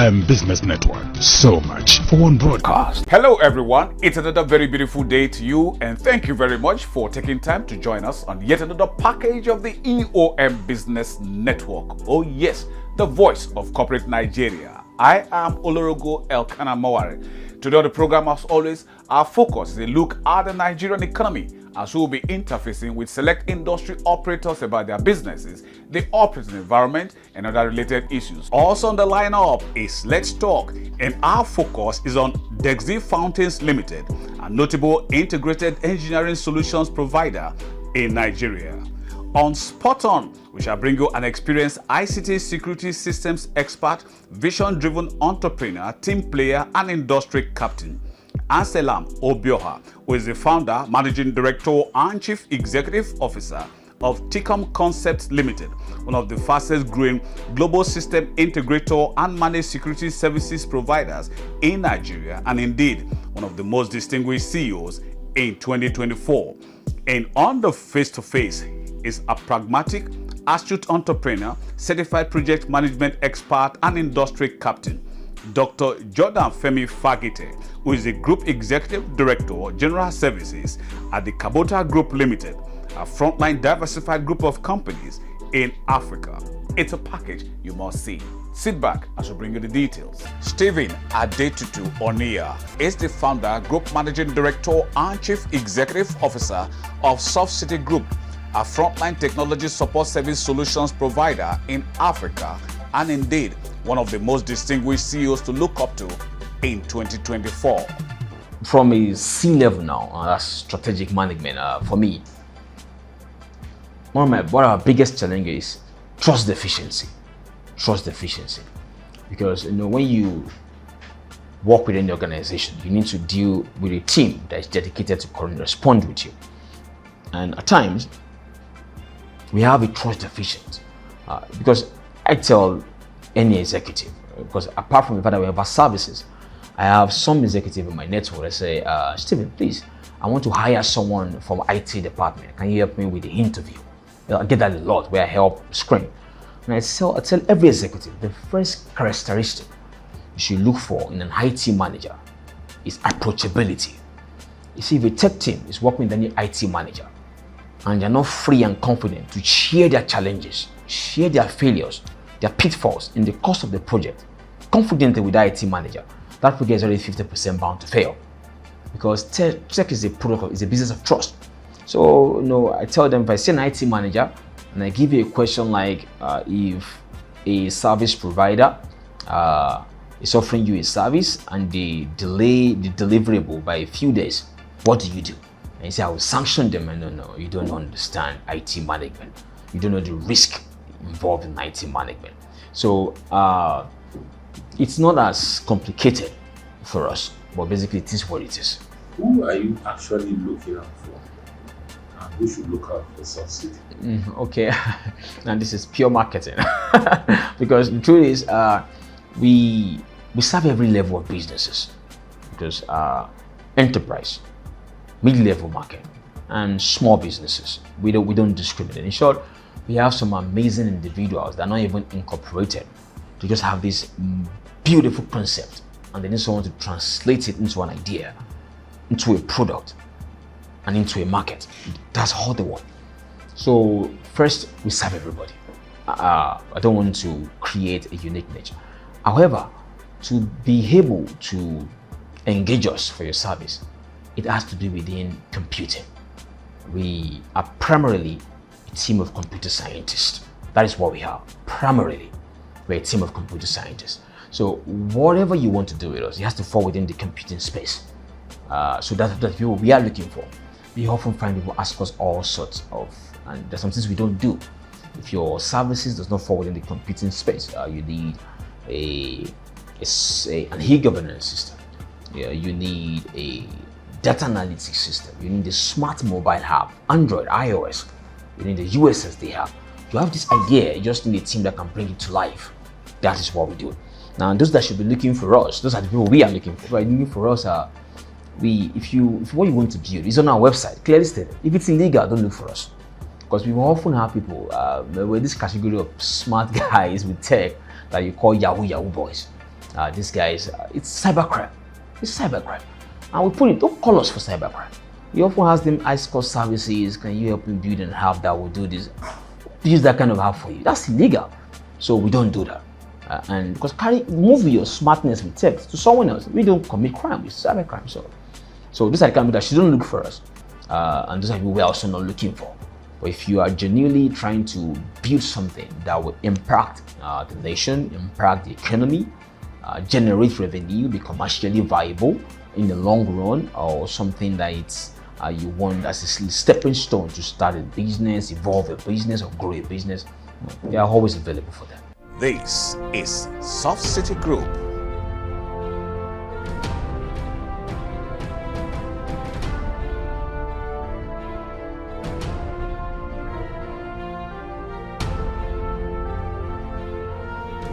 EOM Business Network. So much for one broadcast. Hello everyone, it's another very beautiful day to you, and thank you very much for taking time to join us on yet another package of the EOM Business Network. Oh yes, the voice of corporate Nigeria. I am Olorogo Elkanah Mawari. Today on the program, as always, our focus is a look at the Nigerian economy, as we will be interfacing with select industry operators about their businesses, the operating environment, and other related issues. Also on the lineup is Let's Talk, and our focus is on DEXDEE Fountains Limited, a notable integrated engineering solutions provider in Nigeria. On Spot On, we shall bring you an experienced ICT security systems expert, vision-driven entrepreneur, team player, and industry captain, Anselam Obioha, who is the founder, managing director, and chief executive officer of TECOM Concepts Limited, one of the fastest growing global system integrator and managed security services providers in Nigeria, and indeed one of the most distinguished CEOs in 2024. And on the face-to-face is a pragmatic, astute entrepreneur, certified project management expert, and industry captain, Dr. Jordan Femi Fagite, who is the Group Executive Director, General Services at the CABOTA Group Limited, a frontline diversified group of companies in Africa. It's a package you must see. Sit back as we bring you the details. Stephen Adetutu Onia is the founder, Group Managing Director, and Chief Executive Officer of SOFTCITY Group, a frontline technology support service solutions provider in Africa, and indeed one of the most distinguished CEOs to look up to in 2024. From a C-level now, that's strategic management. For me, one of our biggest challenges is trust deficiency. Trust deficiency, because when you work within the organization, you need to deal with a team that is dedicated to correspond with you, and at times we have a trust deficient. Because I tell any executive, because apart from the fact that we have our services, I have some executive in my network that say, Stephen, please, I want to hire someone from IT department. Can you help me with the interview? I get that a lot, where I help screen. And I tell every executive, the first characteristic you should look for in an IT manager is approachability. You see, if a tech team is working with any IT manager and they're not free and confident to share their challenges, share their failures, their pitfalls in the course of the project, confidently with the IT manager, that project is already 50% bound to fail. Because tech is a protocol, it's a business of trust. So, I tell them, if I see an IT manager and I give you a question like, if a service provider is offering you a service and they delay the deliverable by a few days, what do you do? And you say, I will sanction them. And no, you don't understand IT management. You don't know the risk involved in IT management. So it's not as complicated for us, but basically it is what it is. Who are you actually looking out for? And who should look out for SOFTCITY? Okay, and this is pure marketing. Because the truth is, we serve every level of businesses, because enterprise, mid-level market, and small businesses, we don't discriminate. In short, we have some amazing individuals that are not even incorporated to just have this beautiful concept, and they need someone to translate it into an idea, into a product, and into a market. That's all they want. So first, we serve everybody. I don't want to create a unique niche. However, to be able to engage us for your service, it has to be within computing. We are primarily a team of computer scientists. That is what we are. Primarily, we're a team of computer scientists. So whatever you want to do with us, it has to fall within the computing space. So that's what we are looking for. We often find people ask us all sorts of, and there's some things we don't do. If your services does not fall within the computing space, you need an e-governance system. You need a data analytics system. You need a smart mobile app, Android, iOS. You need a USSD app. You have this idea, you just need a team that can bring it to life. That is what we do. Now, those that should be looking for us, those are the people we are looking for. Right? Looking for us are if what you want to build is on our website, clearly stated. If it's illegal, don't look for us. Because we will often have people, we're this category of smart guys with tech that you call Yahoo boys. This guy is, it's cybercrime. It's cybercrime. And we put it, don't call us for cybercrime. We often ask them, I score services, can you help me build an app that will do this? Use that kind of app for you. That's illegal. So we don't do that. And because move your smartness with text to someone else. We don't commit crime, it's cybercrime. So these are the kind of people that shouldn't look for us. And those are people we're also not looking for. But if you are genuinely trying to build something that will impact the nation, impact the economy, generate revenue, be commercially viable in the long run, or something that it's you want as a stepping stone to start a business, evolve a business, or grow a business, they are always available for that. This is SOFTCITY Group.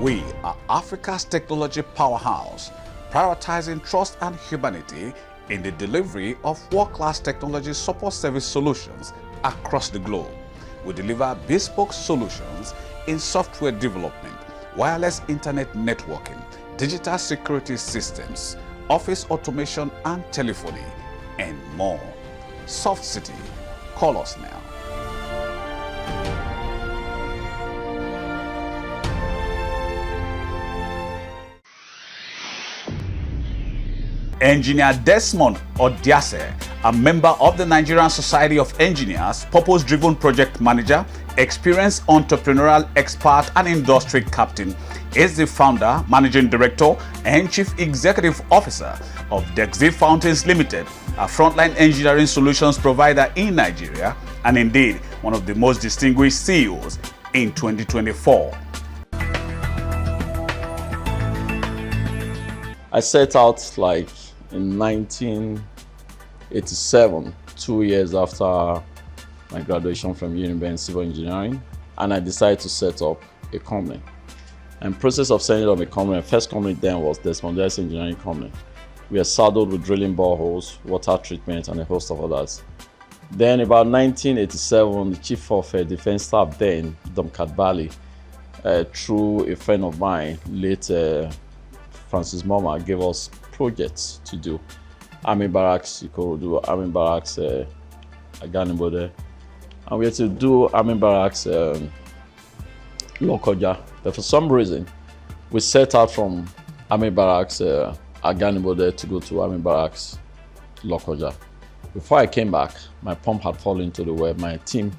We are Africa's technology powerhouse, prioritizing trust and humanity in the delivery of world-class technology support service solutions across the globe. We deliver bespoke solutions in software development, wireless internet networking, digital security systems, office automation and telephony, and more. SOFTCITY, call us now. Engineer Desmond Odiase, a member of the Nigerian Society of Engineers, purpose-driven project manager, experienced entrepreneurial expert and industry captain, is the founder, managing director, and chief executive officer of DEXDEE Fountains Limited, a frontline engineering solutions provider in Nigeria, and indeed one of the most distinguished CEOs in 2024. I set out like in 1987, 2 years after my graduation from University of Civil Engineering, and I decided to set up a company. And process of setting up a company, the first company then was Desmond Odiase Engineering Company. We are saddled with drilling boreholes, water treatment, and a host of others. Then about 1987, the chief of defense staff then, Dom Kadbali, through a friend of mine, late Francis Moma, gave us projects to do. Army Barracks Ikorodu, Army Barracks Aganibode, and we had to do Army Barracks Lokoja. But for some reason, we set out from Army Barracks Aganibode to go to Army Barracks Lokoja. Before I came back, my pump had fallen into the well. My team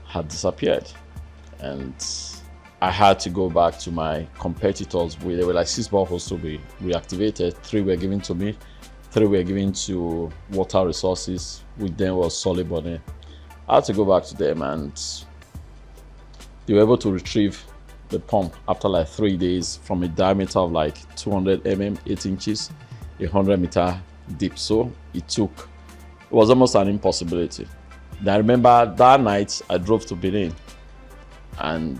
had disappeared, and I had to go back to my competitors. There were like 6 boreholes to be reactivated. 3 were given to me, 3 were given to water resources, which then was solid body. I had to go back to them, and they were able to retrieve the pump after like 3 days from a diameter of like 200 mm, 8 inches, 100 meter deep. So it was almost an impossibility. Then I remember that night I drove to Benin, and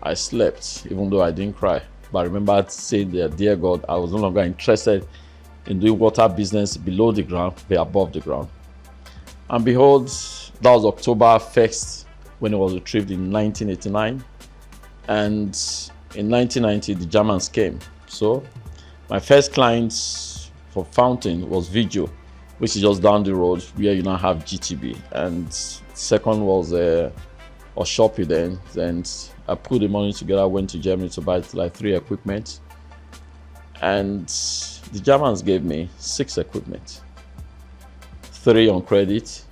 I slept, even though I didn't cry. But I remember saying that, dear God, I was no longer interested in doing water business below the ground, but above the ground. And behold, that was October 1st when it was retrieved in 1989. And in 1990, the Germans came. So my first client for fountain was Vigio, which is just down the road where you now have GTB. And second was Shopee then. And I put the money together, went to Germany to buy like 3 equipment. And the Germans gave me 6 equipment. 3 on credit,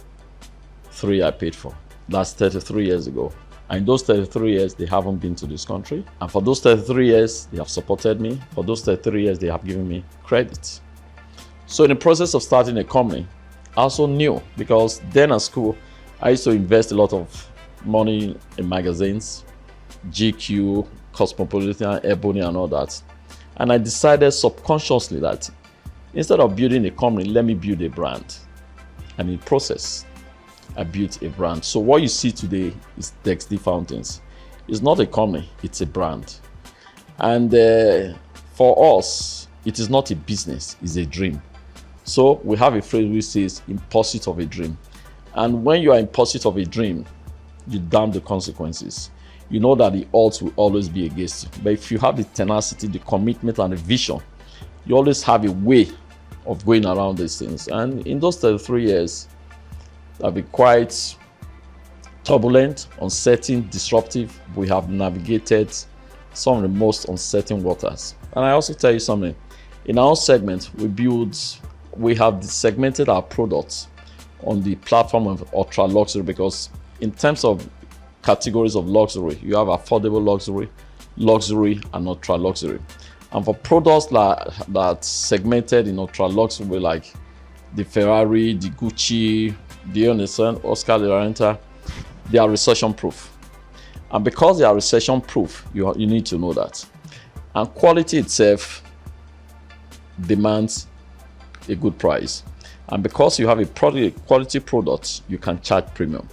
3 I paid for. That's 33 years ago. And in those 33 years, they haven't been to this country. And for those 33 years, they have supported me. For those 33 years, they have given me credit. So in the process of starting a company, I also knew, because then at school, I used to invest a lot of money in magazines, GQ, Cosmopolitan, Ebony, and all that. And I decided subconsciously that instead of building a company, let me build a brand. And in the process, I built a brand. So what you see today is DEXDEE Fountains. It's not a company, it's a brand. And for us, it is not a business, it's a dream. So we have a phrase which says, in pursuit of a dream. And when you are in pursuit of a dream, you damn the consequences. you know that the odds will always be against you. But if you have the tenacity, the commitment, and the vision, you always have a way of going around these things. And in those 33 years, have been quite turbulent, uncertain, disruptive. We have navigated some of the most uncertain waters. And I also tell you something, in our segment, we have segmented our products on the platform of ultra luxury, because in terms of categories of luxury, you have affordable luxury, and ultra luxury. And for products that segmented in ultra luxury, like the Ferrari, the Gucci, the Oscar de la Renta, they are recession proof. And because they are recession proof, you need to know that. And quality itself demands a good price. And because you have a quality product, you can charge premium.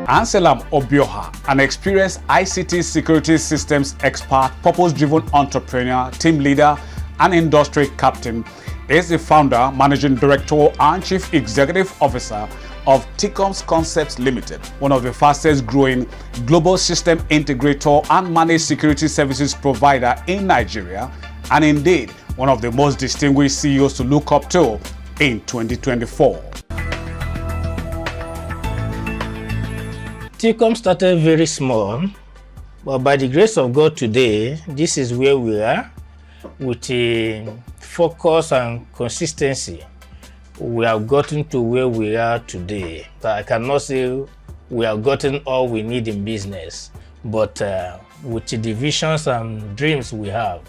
Anselam Obioha, an experienced ICT security systems expert, purpose-driven entrepreneur, team leader, and industry captain, is the founder, managing director, and chief executive officer of TECOM Concepts Limited, one of the fastest growing global system integrator and managed security services provider in Nigeria, and indeed one of the most distinguished CEOs to look up to in 2024. TECOM started very small, but by the grace of God today, this is where we are. With a focus and consistency, we have gotten to where we are today. But I cannot say we have gotten all we need in business, but with the visions and dreams we have,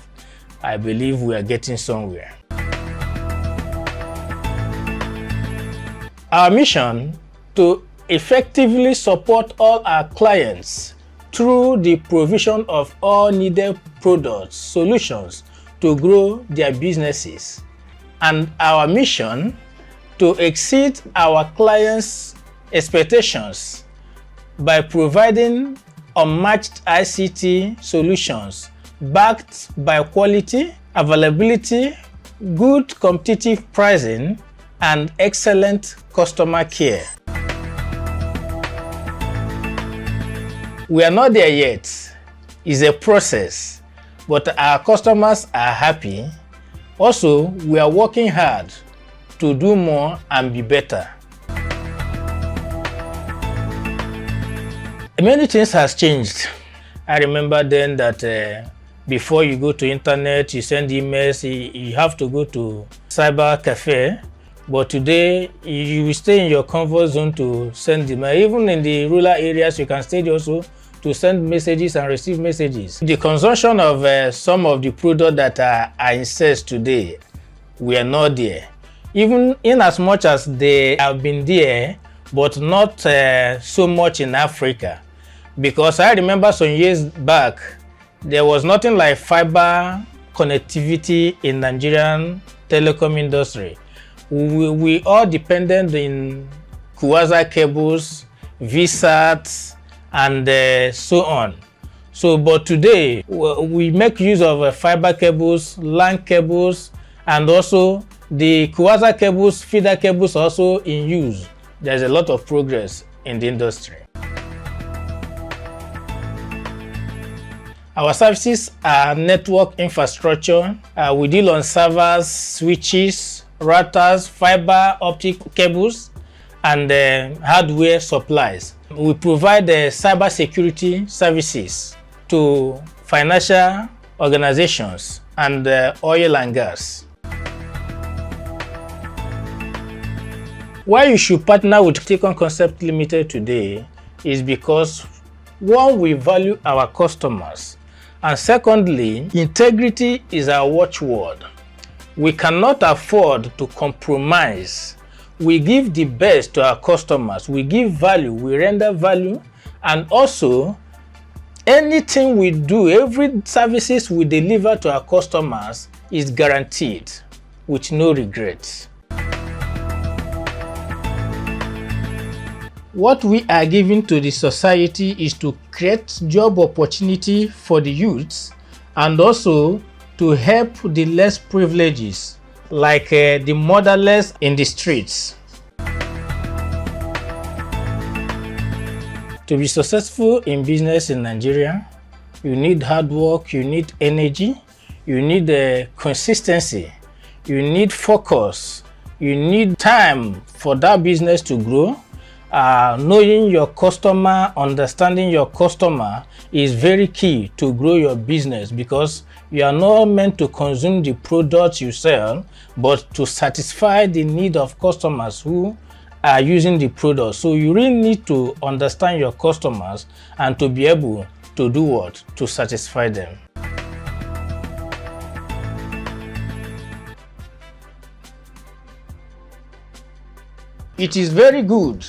I believe we are getting somewhere. Our mission to effectively support all our clients through the provision of all needed products, solutions to grow their businesses, and our mission to exceed our clients' expectations by providing unmatched ICT solutions backed by quality, availability, good competitive pricing, and excellent customer care. We are not there yet. It's a process, but our customers are happy. Also, we are working hard to do more and be better. Many things has changed. I remember then that before you go to internet, you send emails, you have to go to cyber cafe. But today, you will stay in your comfort zone to send email. Even in the rural areas, you can stay also to send messages and receive messages. The consumption of some of the products that are in sales today, we are not there. Even in as much as they have been there, but not so much in Africa. Because I remember some years back, there was nothing like fiber connectivity in Nigerian telecom industry. We all depended in Kuwaza cables, VSATs, and so on. So, but today we make use of fiber cables, LAN cables, and also the Kuwaza cables, feeder cables also in use. There's a lot of progress in the industry. Our services are network infrastructure. We deal on servers, switches, routers, fiber optic cables, and hardware supplies. We provide cyber security services to financial organizations and oil and gas. Why you should partner with TECOM Concept Limited today is because, one, we value our customers, and secondly, integrity is our watchword. We cannot afford to compromise we give the best to our customers. We give value, we render value, and also anything we do, every services we deliver to our customers is guaranteed with no regrets. What we are giving to the society is to create job opportunity for the youths and also to help the less privileged, like the motherless in the streets. To be successful in business in Nigeria, you need hard work, you need energy, you need consistency, you need focus, you need time for that business to grow. Knowing your customer, understanding your customer is very key to grow your business, because you are not meant to consume the products you sell, but to satisfy the need of customers who are using the product. So you really need to understand your customers and to be able to do what? To satisfy them. It is very good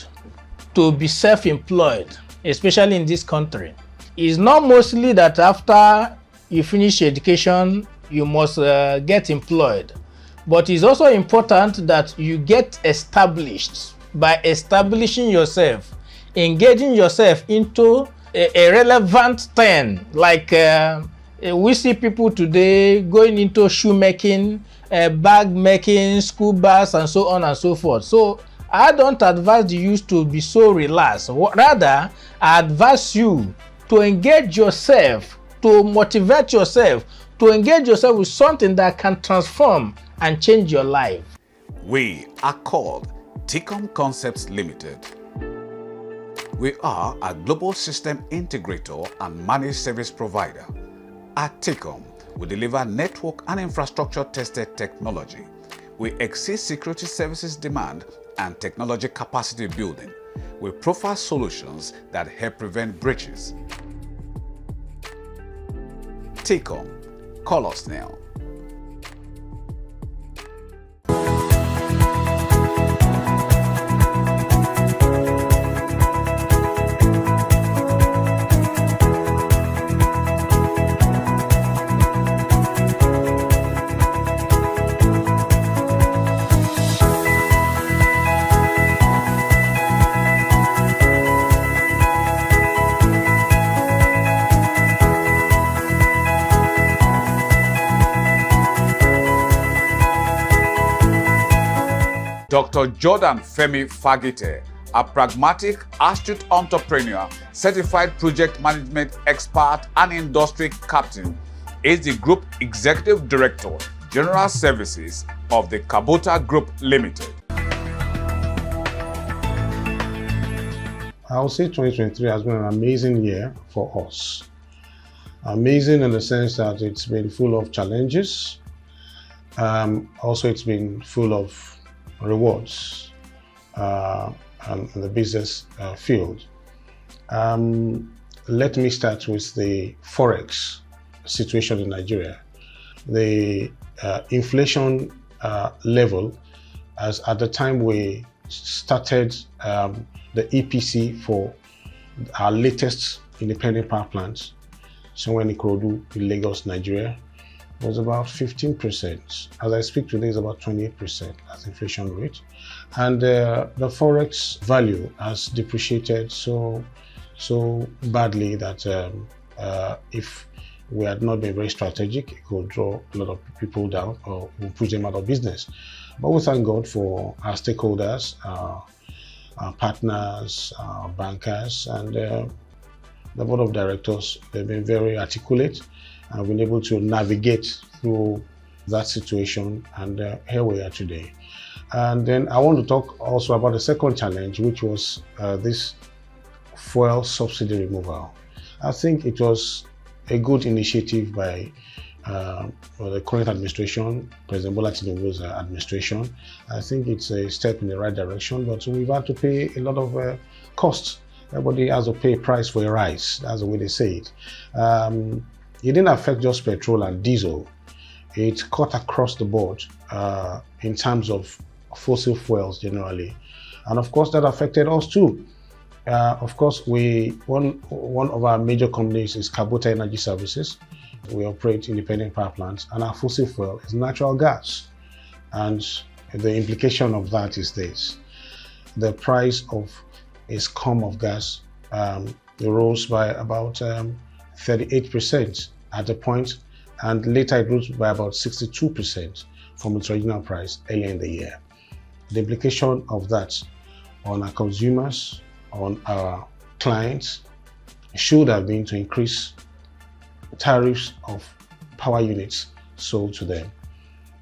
to be self-employed, especially in this country. It's not mostly that after you finish education, you must get employed. But it's also important that you get established. By establishing yourself, engaging yourself into a relevant thing. Like we see people today going into shoemaking, bag making, school bags, and so on and so forth. So I don't advise the youth to be so relaxed. Rather, I advise you to engage yourself, to motivate yourself, to engage yourself with something that can transform and change your life. We are called TECOM Concepts Limited. We are a global system integrator and managed service provider. At TECOM, we deliver network and infrastructure tested technology. We exceed security services demand and technology capacity building. We profile solutions that help prevent breaches. TECOM, call us now. Dr. Jordan Femi Fagite, a pragmatic, astute entrepreneur, certified project management expert, and industry captain, is the Group Executive Director, General Services of the KABOTA Group Limited. I'll say 2023 has been an amazing year for us. Amazing in the sense that it's been full of challenges. Also, it's been full of rewards in the business field. Let me start with the Forex situation in Nigeria. The inflation level, as at the time we started the EPC for our latest independent power plant, somewhere in Ikorodu, in Lagos, Nigeria, was about 15%. As I speak today, it's about 28% as inflation rate. And the Forex value has depreciated so badly that if we had not been very strategic, it could draw a lot of people down or push them out of business. But we thank God for our stakeholders, our partners, our bankers, and the board of directors. They've been very articulate and been able to navigate through that situation, and here we are today. And then I want to talk also about the second challenge, which was this fuel subsidy removal. I think it was a good initiative by the current administration, President Bola Tinubu's administration. I think it's a step in the right direction, but we've had to pay a lot of costs. Everybody has to pay a price for a rise. That's the way they say it. It didn't affect just petrol and diesel. It cut across the board in terms of fossil fuels generally. And of course, that affected us too. Of course, one of our major companies is CABOTA Energy Services. We operate independent power plants, and our fossil fuel is natural gas. And the implication of that is this: the price of a scum of gas rose by about 38% at the point, and later it rose by about 62% from its original price earlier in the year. The implication of that on our consumers, on our clients, should have been to increase tariffs of power units sold to them.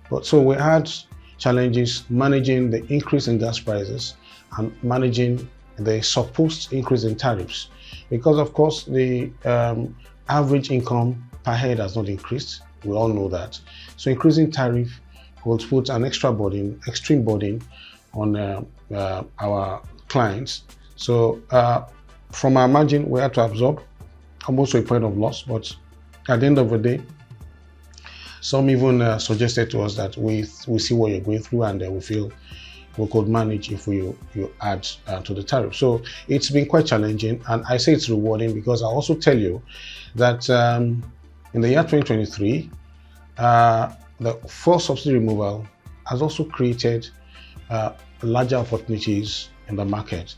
But so we had challenges managing the increase in gas prices and managing the supposed increase in tariffs, because of course the average income per head has not increased. We all know that. So increasing tariff will put an extreme burden on our clients. So from our margin, we had to absorb almost to a point of loss. But at the end of the day, some even suggested to us that we see what you're going through, and we feel we could manage if you add to the tariff. So it's been quite challenging, and I say it's rewarding because I also tell you that in the year 2023, the fuel subsidy removal has also created larger opportunities in the market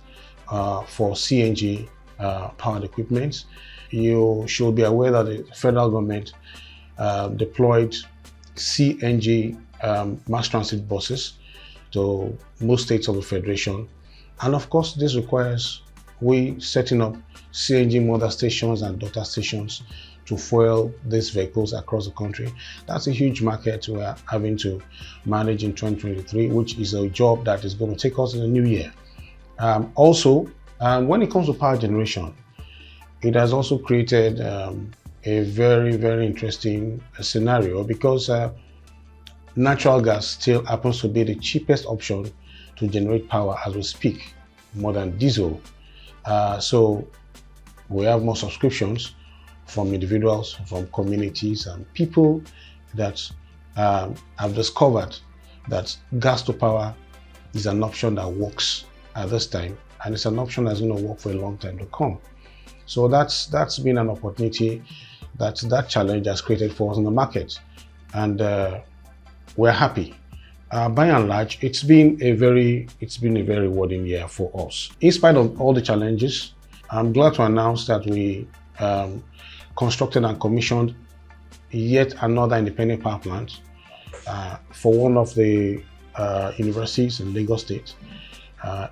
for CNG powered equipment. You should be aware that the federal government deployed CNG mass transit buses to most states of the federation, and of course this requires we setting up CNG mother stations and daughter stations to fuel these vehicles across the country. That's a huge market we are having to manage in 2023, which is a job that is going to take us in the new year. Also, when it comes to power generation, it has also created a very, very interesting scenario, because natural gas still happens to be the cheapest option to generate power as we speak, more than diesel. So we have more subscriptions from individuals, from communities, and people that have discovered that gas to power is an option that works at this time, and it's an option that's going to work for a long time to come. So that's been an opportunity that challenge has created for us in the market, and we're happy. By and large, it's been a very rewarding year for us. In spite of all the challenges, I'm glad to announce that we constructed and commissioned yet another independent power plant for one of the universities in Lagos State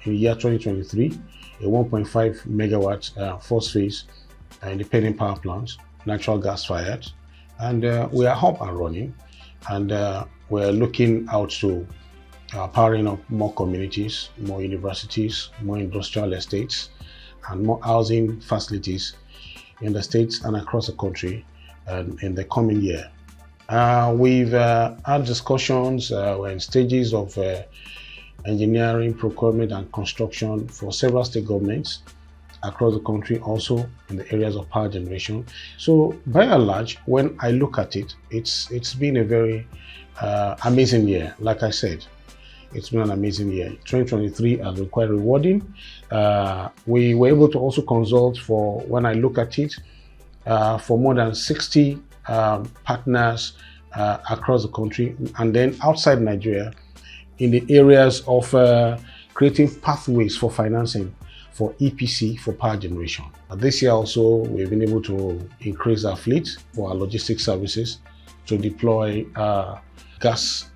in the year 2023, a 1.5 megawatt first phase independent power plant, natural gas fired, and we are up and running, and we're looking out to powering up more communities, more universities, more industrial estates, and more housing facilities in the states and across the country in the coming year. We've had discussions, we're in stages of engineering, procurement, and construction for several state governments across the country, also in the areas of power generation. So by and large, when I look at it, it's been a very amazing year. Like I said, it's been an amazing year. 2023 has been quite rewarding. We were able to also consult for, when I look at it, for more than 60 partners across the country, and then outside Nigeria, in the areas of creating pathways for financing for EPC for power generation. This year also, we've been able to increase our fleet for our logistics services to deploy gas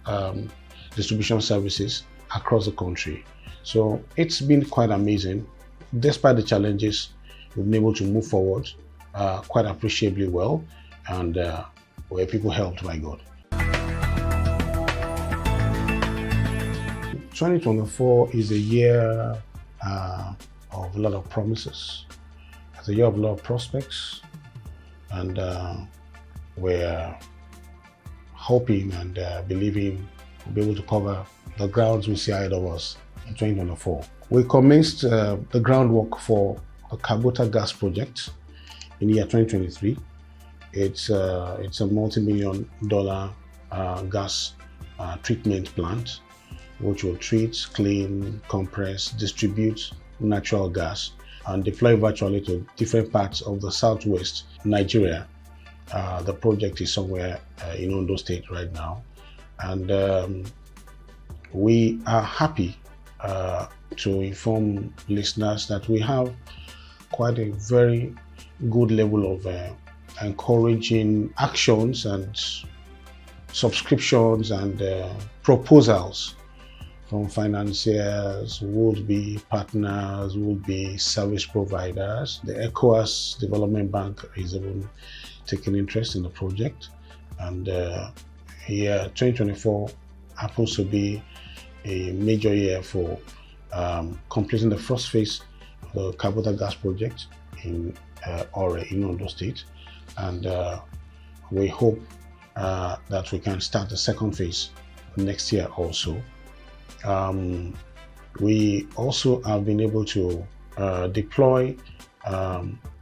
distribution services across the country. So it's been quite amazing. Despite the challenges, we've been able to move forward quite appreciably well, and where people helped by God. 2024 is a year of a lot of promises. It's a year of a lot of prospects, and we're hoping and believing we'll be able to cover the grounds we see ahead of us in 2024. We commenced the groundwork for the KABOTA gas project in the year 2023. It's a multi-million-dollar gas treatment plant which will treat, clean, compress, distribute natural gas, and deploy virtually to different parts of the southwest Nigeria. The project is somewhere in Ondo State right now, and we are happy to inform listeners that we have quite a very good level of encouraging actions and subscriptions and proposals from financiers, would-be partners, would-be service providers. The ECOWAS Development Bank is even taking interest in the project, and year 2024 happens to be a major year for completing the first phase of the CABOTA gas project in Ore, in Ondo State, and we hope that we can start the second phase next year also. We also have been able to deploy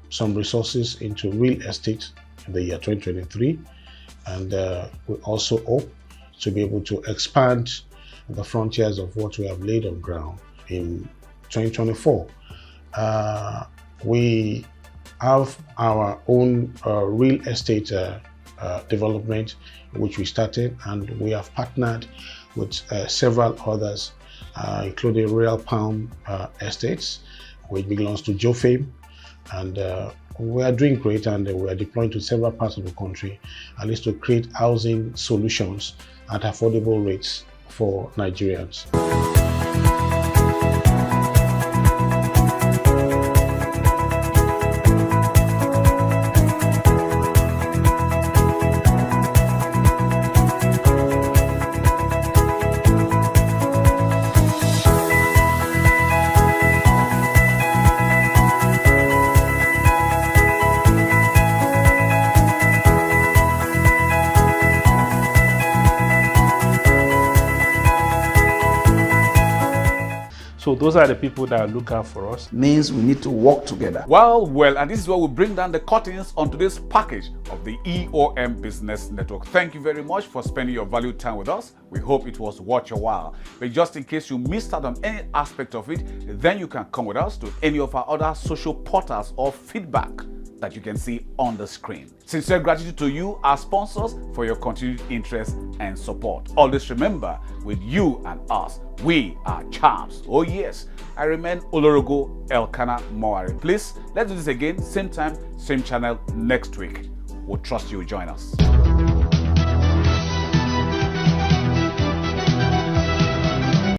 some resources into real estate in the year 2023, and we also hope to be able to expand the frontiers of what we have laid on ground in 2024. We have our own real estate development, which we started, and we have partnered with several others, including Real Palm Estates, which belongs to Jofame, and we are doing great, and we are deploying to several parts of the country, at least to create housing solutions at affordable rates for Nigerians. So those are the people that look out for us. Means we need to work together. Well, and this is where we bring down the curtains on today's package of the EOM Business Network. Thank you very much for spending your valued time with us. We hope it was worth your while. But just in case you missed out on any aspect of it, then you can come with us to any of our other social portals or feedback that you can see on the screen. Sincere gratitude to you, our sponsors, for your continued interest and support. Always remember, with you and us, we are champs. Oh yes, I remain Olorogo Elkanah Mowari. Please, let's do this again, same time, same channel next week. We'll trust you will join us.